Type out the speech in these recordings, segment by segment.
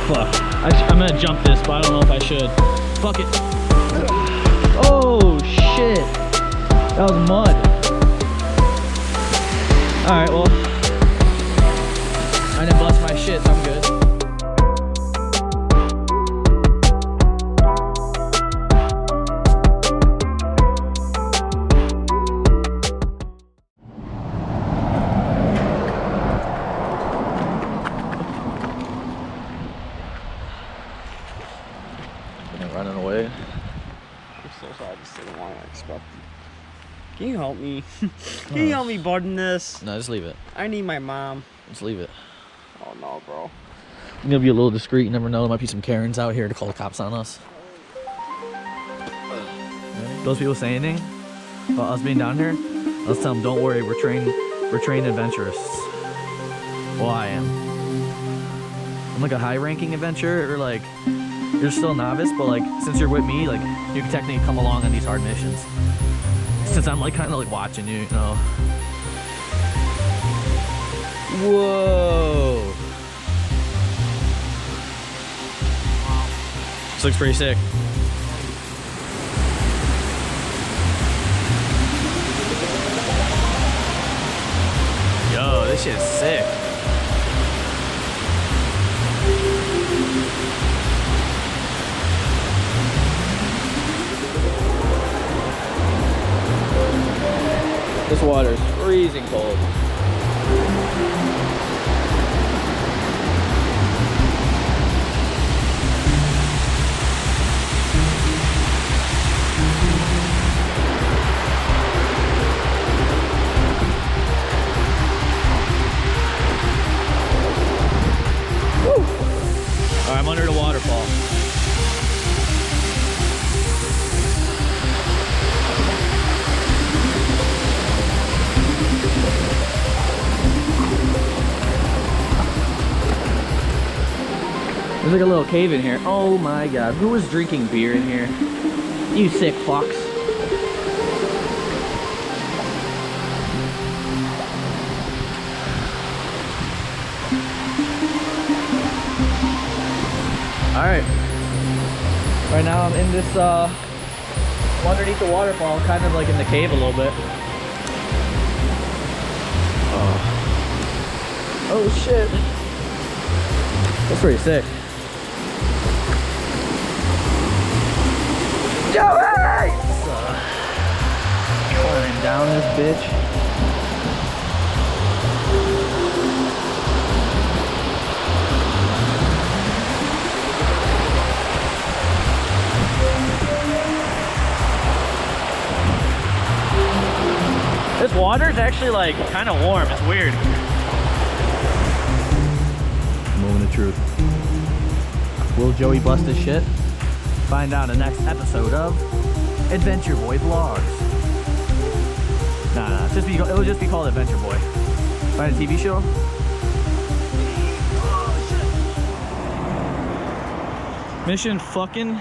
fuck. I'm gonna jump this, but I don't know if I should. Fuck it. Oh, shit. That was mud. Alright, well. I didn't bust my shit, so I'm good. Running away. I'm so sorry, I just didn't want to expect. Can you help me? Can you help me button this? No, just leave it. I need my mom. Just leave it. Oh no, bro. I'm gonna be a little discreet. You never know. There might be some Karens out here to call the cops on us. Those people say anything about us being down here, let's tell them, don't worry, we're trained adventurists. Well, I am. I'm like a high-ranking adventurer, or like, you're still a novice, but like, since you're with me, like, you can technically come along on these hard missions. Since I'm like, kind of like watching you, you know. Whoa. This looks pretty sick. Yo, this shit's sick. This water's freezing cold. Woo! All right, I'm under the waterfall. There's like a little cave in here. Oh my god, who was drinking beer in here? You sick fox. Alright. Right now I'm in this, underneath the waterfall, kind of like in the cave a little bit. Oh shit. That's pretty sick. Joey! Climbing down this bitch. This water's actually like kind of warm. It's weird. Moment of truth. Will Joey bust his shit? Find out in the next episode of Adventure Boy Vlogs. Nah, it'll just be called Adventure Boy. Find a TV show? Oh, shit. Mission fucking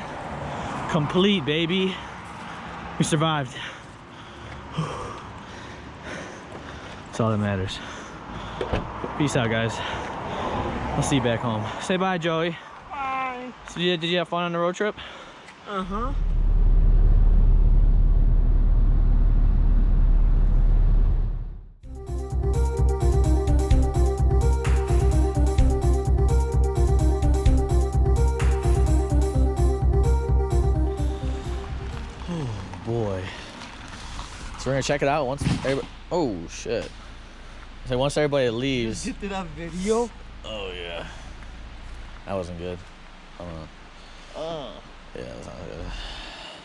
complete, baby. We survived. That's all that matters. Peace out, guys. I'll see you back home. Say bye, Joey. Bye. So did you have fun on the road trip? Uh-huh. Oh boy. So we're gonna check it out once everybody, oh shit. So once everybody leaves. You did that video? Oh yeah. That wasn't good. I don't know. Yeah, that's not good.